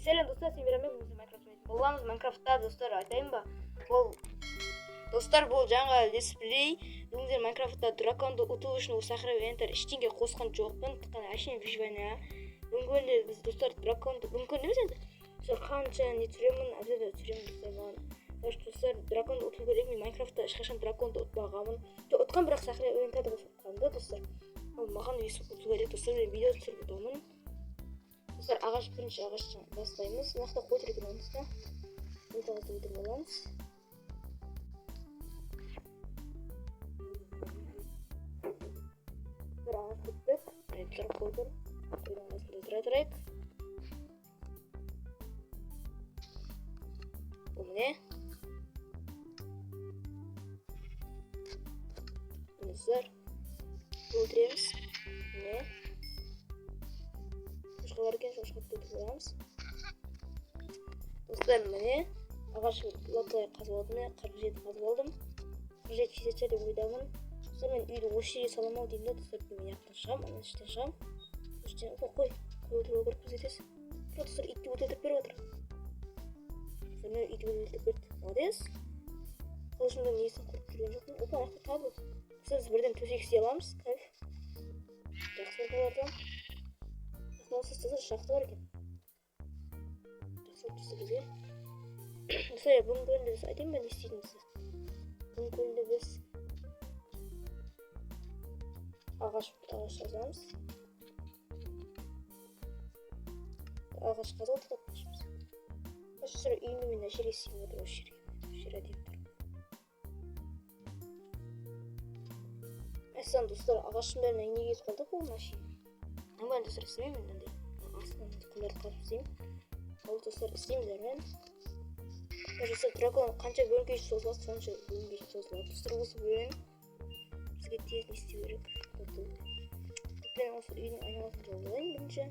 Сәлем достар, сен беремек бізде Майнкрафт ойнайтын боламыз. Майнкрафтта достар айтайын ба? Бұл жаңа летсплей. Бүгін Майнкрафтта драконды ұту үшін ол сахара ентер ештеңе қосқан жоқпын. Тыққан әшейін выживание. Бүгін біз достар драконды мүмкін емес енді. Достар қанша не түсіремін, әзірде түсіремін достар маған. Достар драконды ұту керек. Мен Майнкрафтта ешқашан драконды ұтпағанмын. Ұтқан бірақ сахара энтерді ұтқанды достар. Ал маған өйстіп ұту керек достар. Мен видео түсіріп ұтамын. Достар бірінші ағаштан бастаймыз. Нақты қойып отырамыз да. Ортағызды өтіріп аламыз. Бір ағаш күттік. Тұрып қойдыр. Қойдан басында тұра-тұрайық. Бұл міне. Достар. Өлтіреміз. Міне. Шошқа бар екен, шошқақты өтіп аламыз. Достар, міне ағаш лотлай қазып алдым. 47 қазып алдым. 47 жетсе деп ойдамын. Достар, мен үйді осы жерге саламау деймін да. Достар, мен яқтан шығам, ана іштен шығам. Қой отырып көріп көзетесіз. Достар, итті өтетіп беріп отыр. Достар, мен итті өтетіп берді. Молодец. Қылышымда несін құрып жүрген жоқпын. Опа, аяқты табыл. Достар, біз бірден төсек істей аламыз. Кайф. Жақсы орналардан. Осы стазар шақты бар екен. Жақсы өтісі бізге. Достар, бүгін көлінде біз айтайын ба не істейтінімізді? Бүгін көлінде біз ағаш жазамыз. Ағаш қазал тұтап қашымыз. Достар, үйімді мен әшере істеймін отыр осы жерге. Жер әдейіп тұр. Әссан достар, ағашым бәріне неге кетіп қалды қолына шейін. Мен достар істемеймін мынандай. Астынан құмдарды қазып істеймін. Ол достар істейміз әрмен. Достар, дракон қанша бөлінге созылады, сонша бөлінге созылады. Достар, осы бөлін бізге тез не істеу керек. Мен осы үйдің айналасын жауылайын бірінші.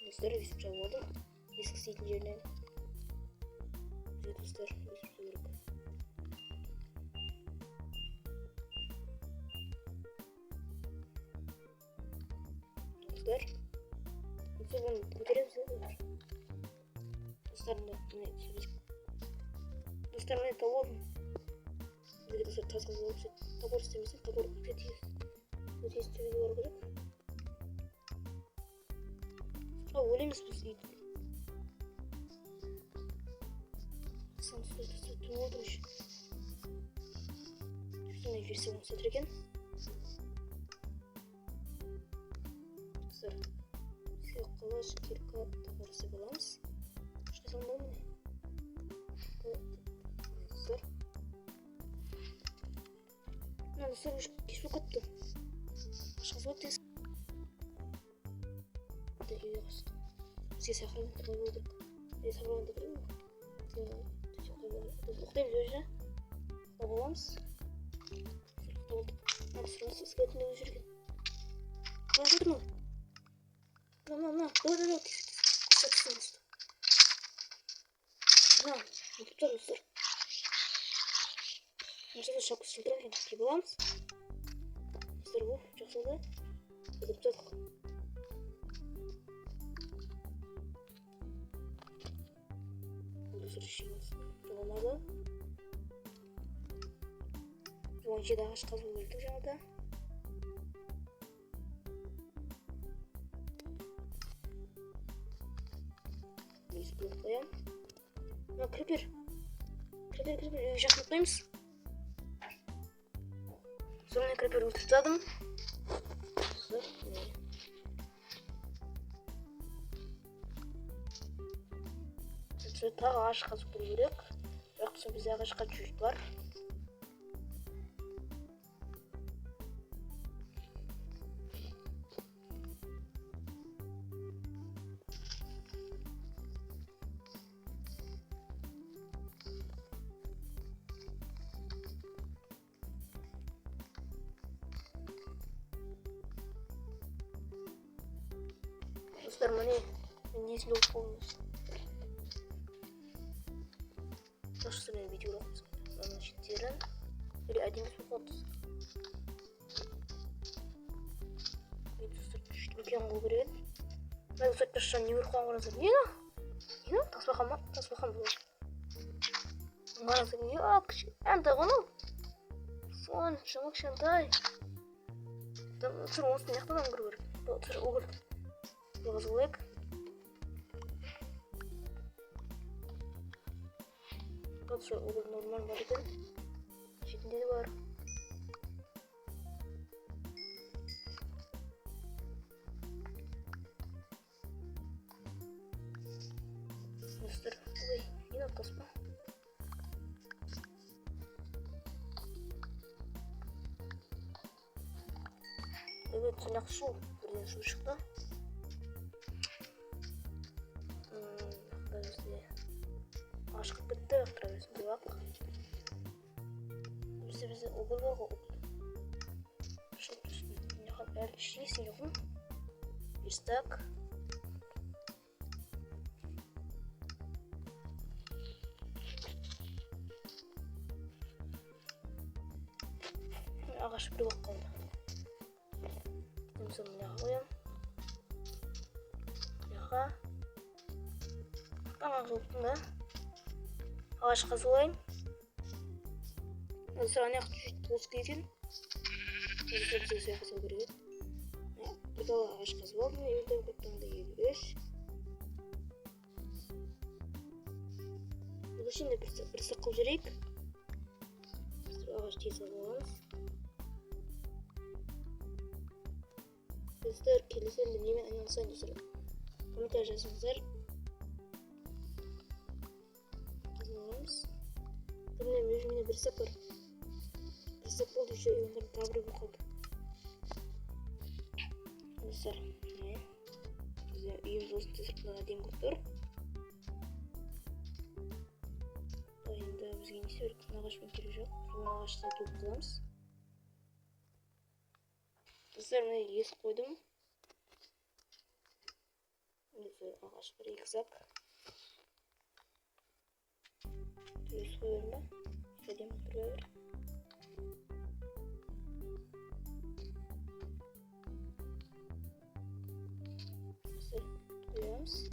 Достар, өсіп жауып алдым. Ескі істейтін жерінен. Достар, өсіп жау керек. Достар, бұны көтереміз да. Достар, міне тауып. Бізге достар тазға болып сөйт. Табор істемесін, табор өте тез төбеге бару керек. Өлеміз біз үйді. Достар, түн олдың үшін. Түнде версия оны сәтір екен. Достар, бізге қылыш, кирка таборысы боламыз. Шқа салым бол міне. Достар. Достар, кеш болып кетті. Шқа салып тез. Үйге қастық. Бізге сахараны тұрғай болдық. Сахараны да білем ма? Ұқтаймыз өз жа. Ұқтап аламыз. Ұқтап болдық. Сұрасы скелетінде өз жүрген. Қалай жүрді мұн? Мына. Ой. Тез. Мына. Ұтып тұр достар. Нәрседі шапқы сылдыран екен. Кей боламыз. Достар, жақсылды. Ұтып тұр. Жоғалмады. 17 ағаш қазу өлдік жаңада. Несі болып қоям. Крипер. Үйге жақын қойымыз. Сонымен крипер өлтіріп тадым. Тағы ағаш қазып болу керек. Бірақ бізде ағашқа жүз бар. Достар, міне мен несін болып болыңыз. Жақсы мен видео ұлақпыз. Оның шеттерін әдемі соқуатыз. Мен достар үлкен қол көреді. Ben sökmüşüm niye urkan varası niye na? Niye na? Tasbakam bu. Varası niye? Anta konu. Son şamak şantay. Tam sır olsun yaktan görür. Sır oğul. Yazılık. Sır oğul normal var ekan. Şekilde de var. Mr. Ой, yine tasma. Evet, sıcak su. Birden su çıktı. Böyle aşkı bitti yaptırıyoruz. Bir bak. Bize okul var okul. Şu ne kadar işliysin yok mu? İstek. Ağaç bir bak kaldı. Bizim ne koyalım? Yağa. Tamam soktun da. Ağaç kazılayım. Sonra ne yapacağız? Toz giyeceğim. Bize suya kazı görüyor. Bir de ağaç kazılayım. Evde bir tane de geliyor. Bu şimdi bir sıkıl gerek. Ağaç keselim. Sizler kendisiyle neyle anlatsanız komentar yazınızlar. Kazanırız. Tabii yine bir sıfır. Bir sıfır oldu şu oyunların tabi bu kaldı. Arkadaşlar ne? Size iyi olsun tezirtlerine diyeyim kurtar. Şimdi bizge ne istiyoruz? Ağaçmak gerek yok. Sonra ağaçta toplayalım. Üzerine yes koydum. Üzerine ağaç bir yıksak. Düz koyuyorum ben. İstediğim duruyor. Üzerine koyuyoruz.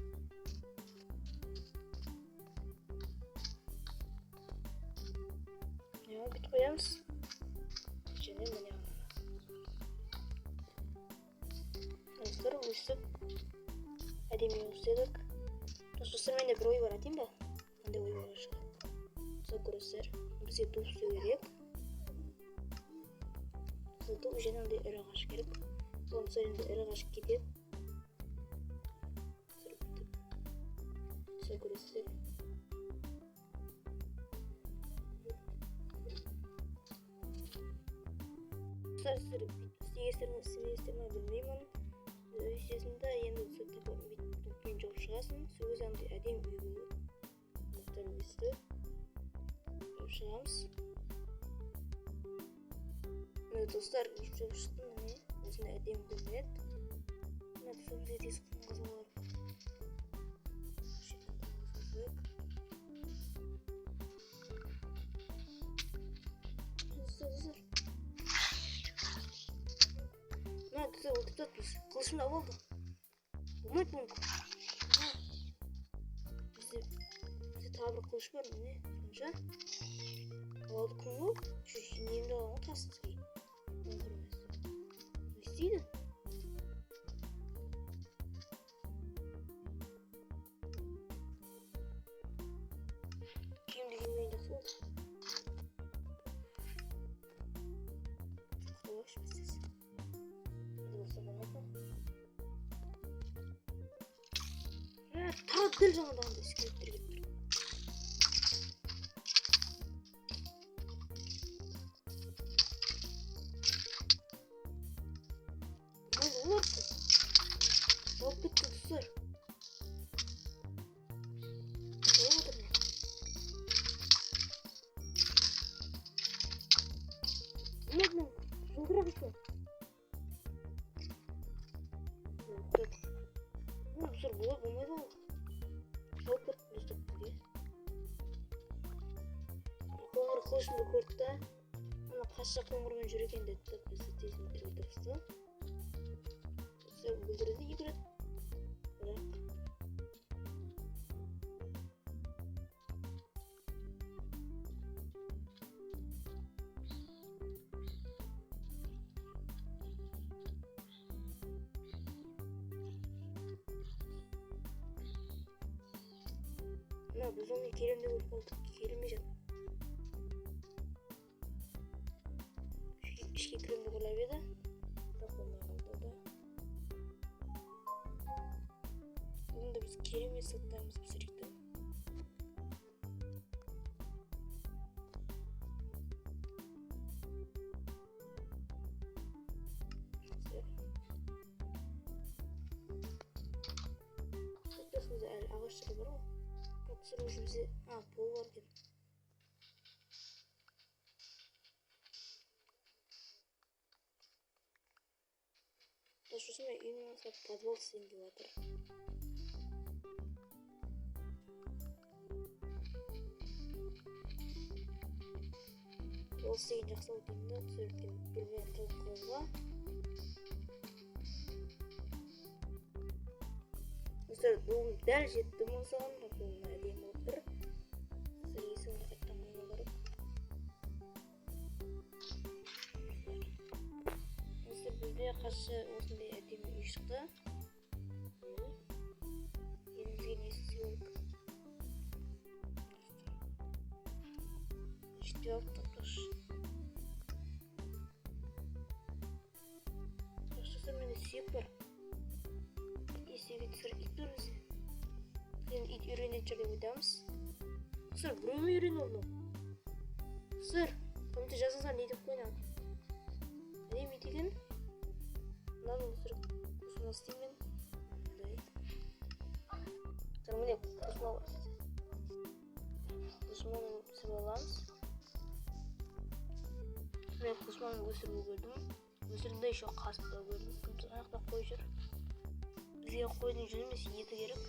Ya bir koyuyoruz. İçine mi ne? Arkadaşlar uyuştuk. Hadi mi uyuştuk? Dostlar ben de bir oy var atayım da. Ben de oy var aşağı. Arkadaşlar bize dost gerek. Zaten ucundan da erağaç gerek. Sonra da erağaç gidiyor. Arkadaşlar. Arkadaşlar sigeslerimi bilmeyim. Sesinde yeni bir çok şansın. Sözüm de edim uygu. Muhtemelen şans. Evet dostlar, çalıştım ne? Aslında edim bilmet. Ne tüm disk kazanlar. Dostlar. Ne güzel oldu biz. Kılıçımla oldu. Umut mu? Bize tabir kılıç var mı ne? Sonuca. Aldık onu. Şu neyimde olan tasdik. Ne isteydin? Şimdi yemeği nasıl oldu? Çok yavaş bir ses. Tatil canından da iskeletleri getir. Ne olur ki? Çok bitti dostlar. Olamadı mı? Olmadı mı? Şunlara bir şey. Dostlar bu olmadı mı? Çok bitti diye. Ko'ngir qo'shni ko'rdi. Ana qashshoq ko'ngirman yuragan debdi. Biz tezlik o'tiribdi. Siz o'ldirdi yuguradi. Biz onu Kerim'de görüp olduk. Kerim'e işe Kerim'de olabilir de. Bak onlar oldu da. Bunu da biz Kerim'e satlarımız sürekli. Satıyorsunuz ağaçları var ama. Sonra bize pol var gibi. Şurası mı? İyi nasıl подвал синди ватыр. Ол сен жақсы өтімді түсірген білмей қылып қолға. Мысалы бұлым дәл жетті мұсаған бұлым әдемі отыр. Сіз есімді қайттан бұлы барып. Мысалы бізде қаршы осындай әдемі үй шықты. Елімізге несі сүйелік. Четвертый этаж. Жақшысы мені сүйек бар. Есеге түсір ит өрмесе. Кейін ит үйренетін жерде өйтамыз. Құсыр, біреу ме үйрен олды? Құсыр, комменте жазыңызға не деп қойнан? Әдем ит екен? Мынаны құсыр қосына істеймен. Құсыр, міне қосына бар. Қосыманы түсіріп аламыз. Мен қосыманы өсіріп көрдім. Өсірімді еще қасында көрдім. Күмсіз аяқта қой жүр. Бізге қойдың жүзі емес еті керек.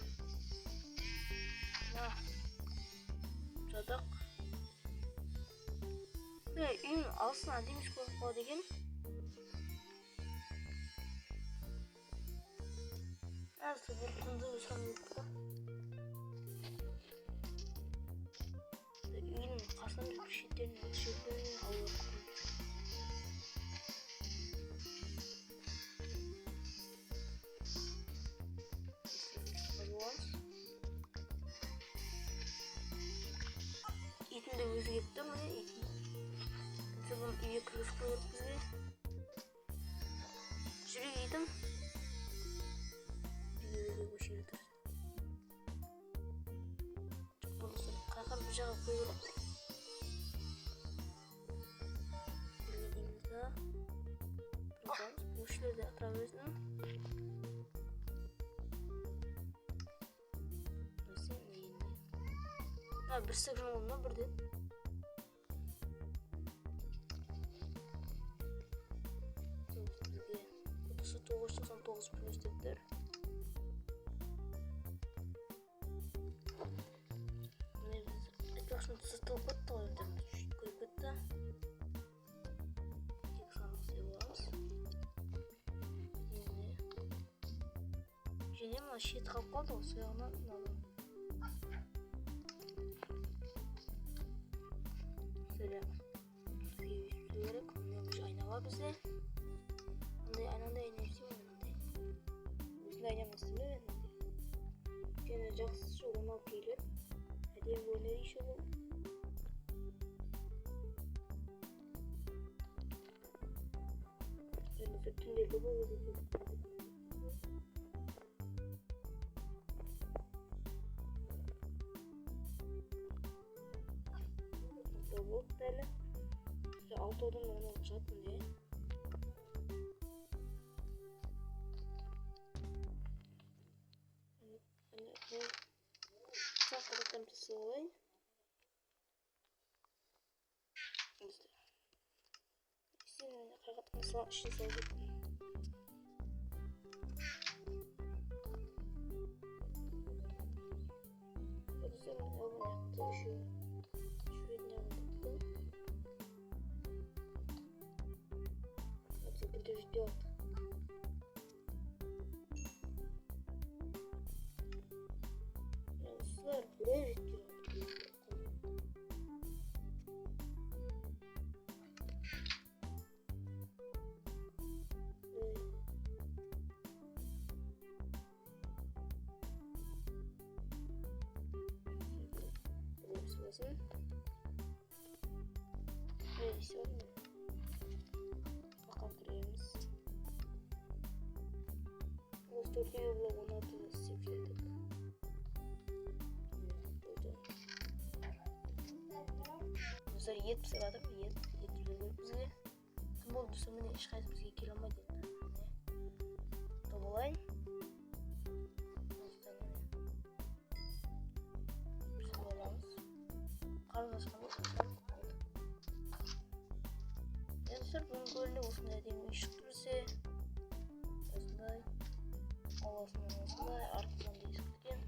Жадақ. Үйін алсына әдеміш көріп қалады екен. Әзір бір құнды өсірім өтті. Үйінің қасынан бір шеттерін өтшеттерін алып итімді өзі кетті міне итім. Бұны үйе кіргізіп қойып бізге. Жүрек итім. Үйеге көшіп жатыр. Бұны қақыр бір жаға қойып. Білмедіңізді. Тұрғаныз бұл үшілерді атырап өзінің. Bir sıkıntı olma burada. Kutusu 999 plus dediler. Etrafını satılıp bitti o yüzden koyup bitti. İlk sandık seviyoruz. Yine ama şey tıkap kaldı o suyağına. Süyerek ondan ayna var bize. Aynada ayna istemiyor muyum? Bizde ayna istemiyor muyum? Gene жақсы şu 16 ile. Hadi böyle iş olur. Ben de tünde lobo olacak. Lobo böyle. İşte 6 odan normal olacak mı diye. Çok kapattım psikolojik. İşte. İşte kakatmasın işin soğuk. Güzel oldu yaptı şu. Şuraya ne oldu? Hadi burada video. Var buraya video. комиссия бар ма? Баққа кіреміз. Осы төртеуі бұлап 16 істеп жеттік. Достар, ет пісіп жатыр ма? Ет пісіру керек бізге. Кім болды достар, міне ешқайсы бізге келе алмайды енді. Топ алайын. Достар, міне пісіріп аламыз. Қарыз ашқан достар. Достар, бүгін көліне осындай әдемі үй шықты бізде. Осындай ауласынан осындай артынан да ескірген.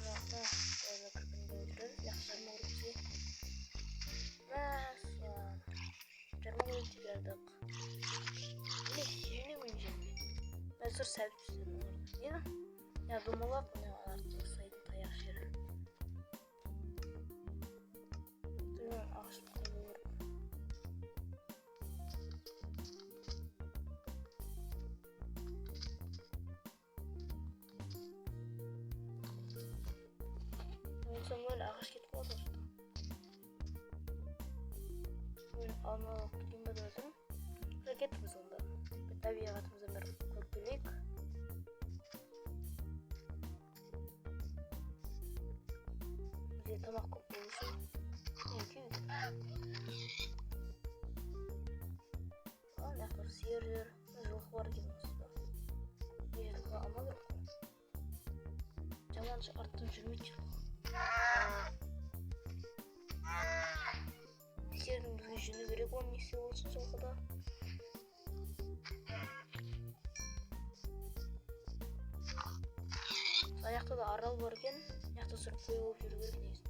Мынақта қолына кірпінді отырып, жақсы жарма көріп бізге. Мәсуан. Жарма көріп деп жардық. Міне, жеріне мен жерме. Мәсур сәбіп түседі оларды. Не? Я думалап, мына артын ұсайды таяқ жері. Тұрмен ағашын қойып көріп. Самуэль ағаш кетіп қалды орта. Мен алма кеткен бе дұрдым. Уже кеттіміз онда. Табиғатымыздан бір көріп келейік. Бізде тамақ көп болу үшін. Нақтыр сиыр жүр. Жылқы бар екен осыда. Жылқы алма керек қой. Жаманшы арттан жүрмейді жылқы. Сиырдың бізге жүні керек, оның несі болсын жылқыда. Аяқта да арал бар екен. Аяқта сұрып қой болып жүру керек негізі.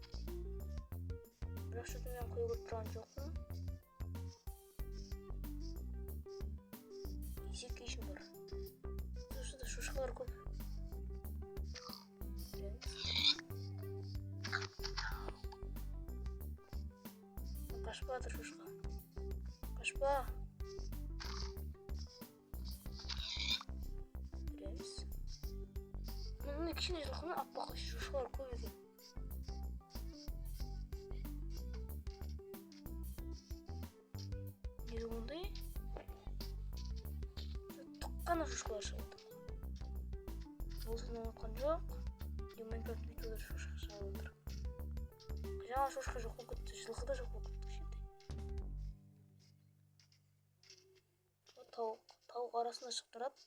Бірақ шөті мен қой көріп тұрған жоқпын. Есек кейшім бар. Шошыда шошқалар көп. Қашпа атыр шошқа. Қашпа. Көреміз. Міне кішкене жылқының аппақ шошқалар көп екен. Неге ондай? Тұққана шошқалар шығады. Болсын ұнатқан жоқ. Майнкрафт видеода шошқа шығып отыр. Жаңа шошқа жоқ болып кетті, жылқы да жоқ болып кетті кішкентай. Тауық арасында шығып тұрады.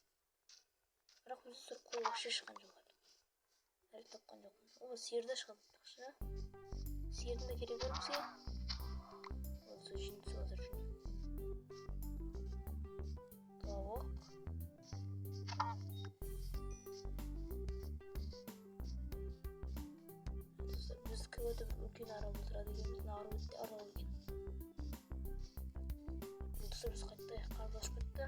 Бірақ біз сұр қой вообще шыққан жоқ. Әлі тапқан жоқпын. О, сиыр да шығып тұрықшы. Сиырдың да керек бар бізге. Осы жүн түсіп жатыр жүн. Тауық. Біз өтіп үлкен арал отырады екенбіз. Нары өтті арал екен. Бұлдысы біз қайттайық, қарыз ашып кетті.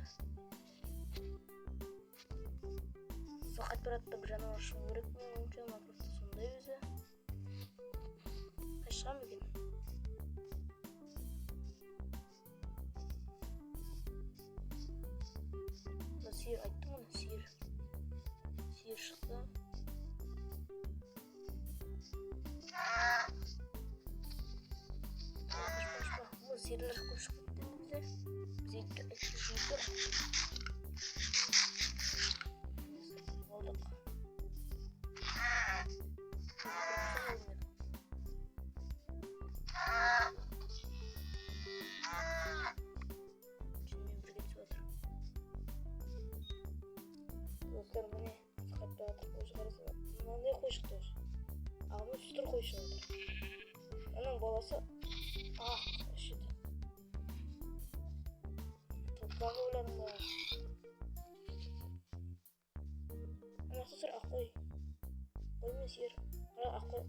Біз қайт баратта бір жануар шығу керек пе ойымша, Майнкрафтта сондай өзі. Қай шығам екен? Сиыр айттым оны, сиыр. Сиыр шықты. Бұл сиырлар көп шығып кетті бізде. Біз әйтті жүйдір. Болдық. Жүнмен бірге түсіп отыр. Достар, міне қайтты атыр қой шығарысы. Мынандай қой шықты осы. Ағымыз үстір қой шығып отыр. Оның баласы ішеді. Топқан ойларың ба? Анасы сұр ақ қой. Қой мен сиыр. Ақ қой.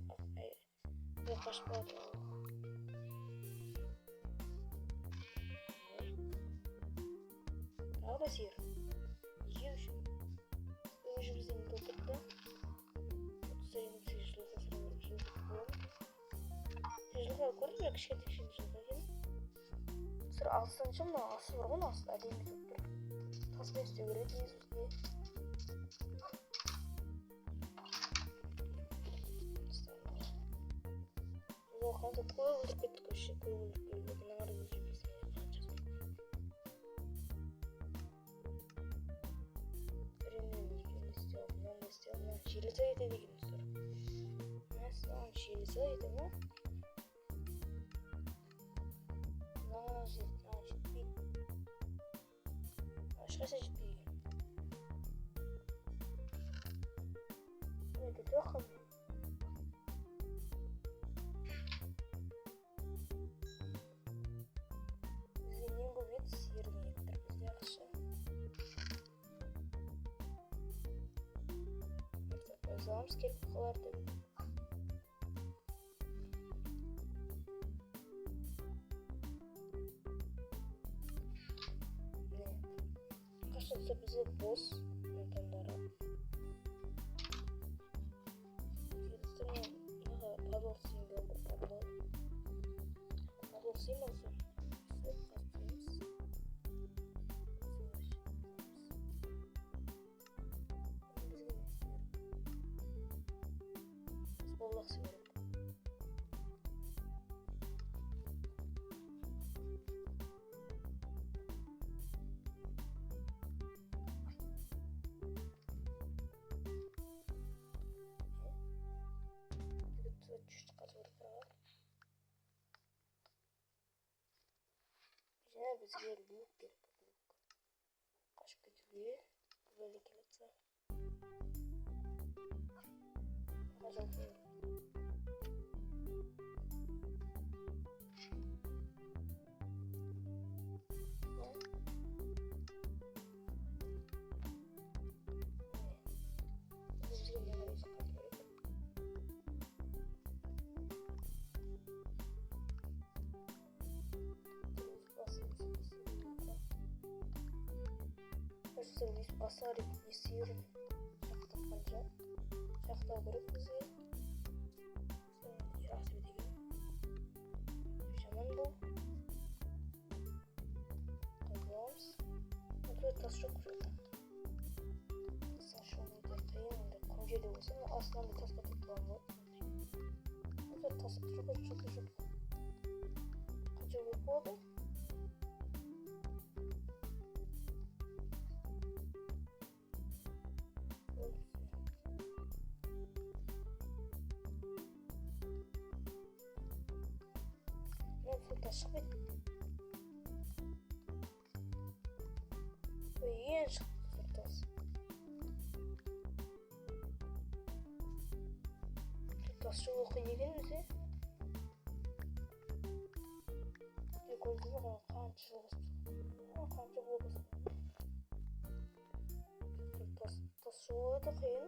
Қой қашып қалады. Тағы да сиыр. Жеу үшін. Өзі бізден толтырды. 38 жылға сұрап жылға боламын. Жылға көрдім бе кішкентай жылға екен. Сыр алыстан ше мына асы бар ғой, асы әдемі тұрып тұр. Таспен істеу керек негізі бізге. қанша көп өлтіріп кеттік вообще, көп өлтіріп келді. Мына қарай жүрмесін. Желі сайты деген сұр. Мәселен желі сайты ма? Жетпейді. Ешқайсы жетпейді. Это тоқым. Бізге ең көп ет сиырдың еттір бізде ақша. Байзаламыз келіп қаларды. Қашатса бізде бос мүмкіндері. Келістірмен подвор символ подвор символсы сөз қастырымыз. Боллақ символ. Бізге люк керек. Қашып кетуге бөлі келетсі. Қажалды. Бізге не қарайсы қат керек. Біз басар не сиырын жақтап қанша жақтау керек бізге. Жақсы деген жаман бұл. Қайғыламыз. Бұл тас жоқ жолда. Тастан шығу өте қиын. Құм жерде болса, астынан да тасқа тұтылған болады. Бұл тас жоқ. Қанша болып болады? Бұл тас шықпайды. Бұл ең шықты тас. Тас шығу қиын екен өзі. Көрдіңіз ғой қанша жолғыз. Қанша болғыз. Тас шығу өте қиын.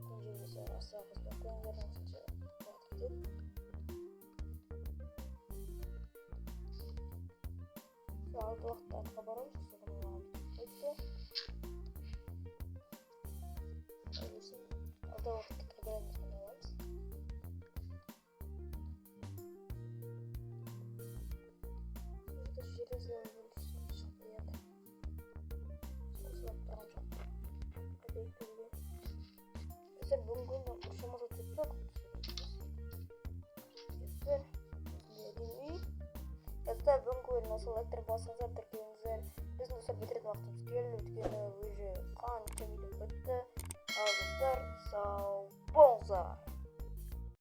Бұл жердесі асырағыз ба қойыңдардан қанша уақыт кетеді. Алды уақытта атқа барамыз, соған оған өтті. Алды уақытта атқа барамыз, соған аламыз. Сөзді жерезілер бөлісін шықты еді. Соғысылап тұрған жоқ. Көбейіп келген. Біздер бүгін күнді ұршамызға теппек. Язда бүгінгі ойын осы лайктар басыңыздар, тіркеліңіздер. Біздің осы бітіретін уақытымыз келді, өйткені уже